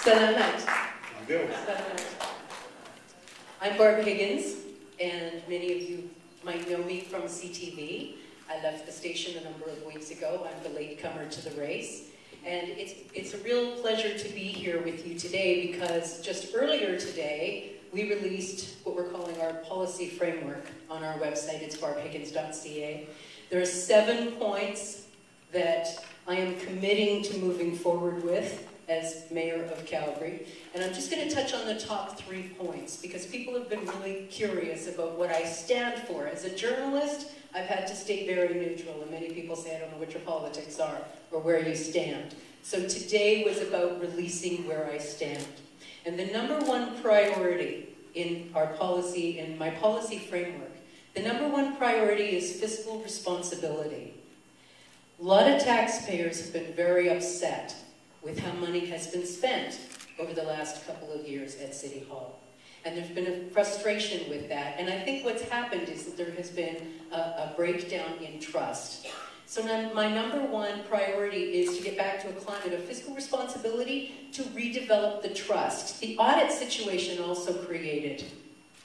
Salamat. Salamat. I'm Barb Higgins, and many of you might know me from CTV. I left the station a number of weeks ago. I'm the latecomer to the race. And it's a real pleasure to be here with you today because just earlier today, we released what we're calling our policy framework on our website. It's barbhiggins.ca. There are 7 points that I am committing to moving forward with as Mayor of Calgary. And I'm just going to touch on the top 3 points because people have been really curious about what I stand for. As a journalist, I've had to stay very neutral, and many people say, I don't know what your politics are or where you stand. So today was about releasing where I stand. And the #1 priority in our policy, in my policy framework, the #1 priority is fiscal responsibility. A lot of taxpayers have been very upset with how money has been spent over the last couple of years at City Hall. And there's been a frustration with that. And I think what's happened is that there has been a breakdown in trust. So now my #1 priority is to get back to a climate of fiscal responsibility to redevelop the trust. The audit situation also created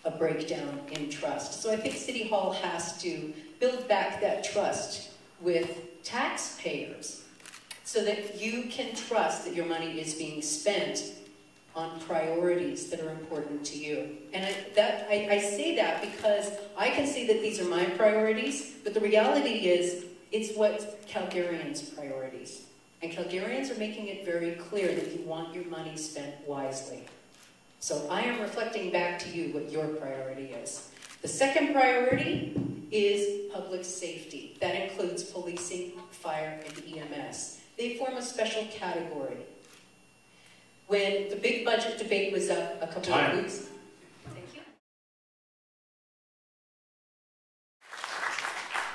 a breakdown in trust. So I think City Hall has to build back that trust with taxpayers so that you can trust that your money is being spent on priorities that are important to you. And I say that because I can say that these are my priorities, but the reality is it's what Calgarians' priorities. And Calgarians are making it very clear that you want your money spent wisely. So I am reflecting back to you what your priority is. The second priority is public safety. That includes policing, fire, and EMS. They form a special category. When the big budget debate was up a couple of weeks, thank you.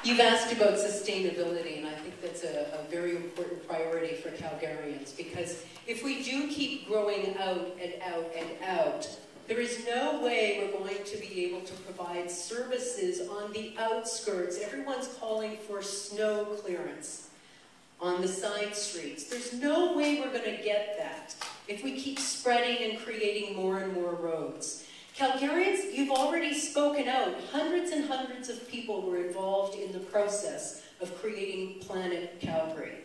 You've asked about sustainability, and I think that's a very important priority for Calgarians, because if we do keep growing out and out and out, there is no way we're going to be able to provide services on the outskirts. Everyone's calling for snow clearance on the side streets. There's no way we're going to get that if we keep spreading and creating more and more roads. Calgarians, you've already spoken out. Hundreds and hundreds of people were involved in the process of creating Planet Calgary.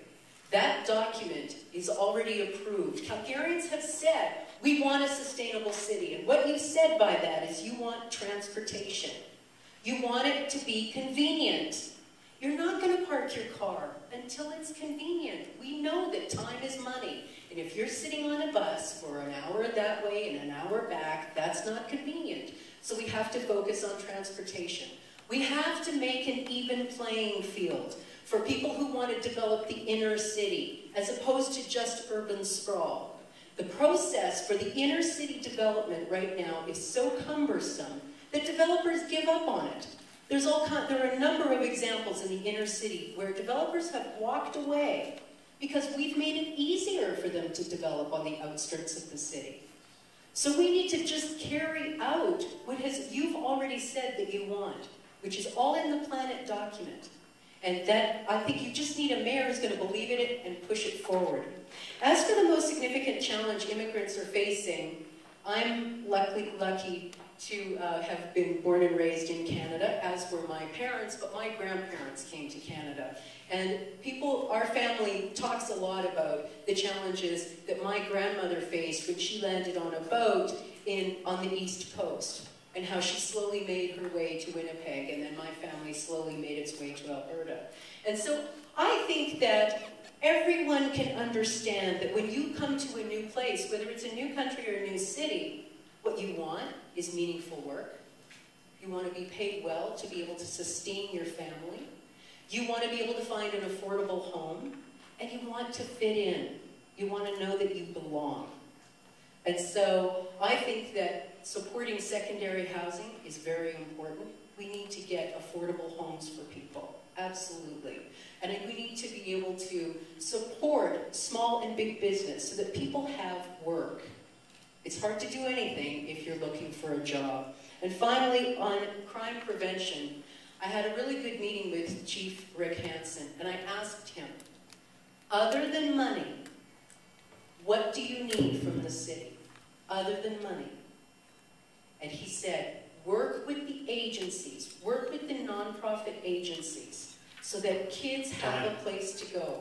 That document is already approved. Calgarians have said, we want a sustainable city. And what you said by that is you want transportation. You want it to be convenient. You're not going to park your car until it's convenient. We know that time is money. And if you're sitting on a bus for an hour that way and an hour back, that's not convenient. So we have to focus on transportation. We have to make an even playing field for people who want to develop the inner city, as opposed to just urban sprawl. The process for the inner city development right now is so cumbersome that developers give up on it. There are a number of examples in the inner city where developers have walked away because we've made it easier for them to develop on the outskirts of the city. So we need to just carry out what you've already said that you want, which is all in the Planet document. And that, I think you just need a mayor who's going to believe in it and push it forward. As for the most significant challenge immigrants are facing, I'm lucky to have been born and raised in Canada, as were my parents, but my grandparents came to Canada. And our family talks a lot about the challenges that my grandmother faced when she landed on a boat on the East Coast, and how she slowly made her way to Winnipeg, and then my family slowly made its way to Alberta. And so I think that everyone can understand that when you come to a new place, whether it's a new country or a new city, what you want is meaningful work. You want to be paid well to be able to sustain your family. You want to be able to find an affordable home, and you want to fit in. You want to know that you belong. And so I think that supporting secondary housing is very important. We need to get affordable homes for people, absolutely. And we need to be able to support small and big business so that people have work. It's hard to do anything if you're looking for a job. And finally, on crime prevention, I had a really good meeting with Chief Rick Hansen, and I asked him, other than money, what do you need from the the city, other than money. And he said, work with the agencies, work with the nonprofit agencies, so that kids have a place to go.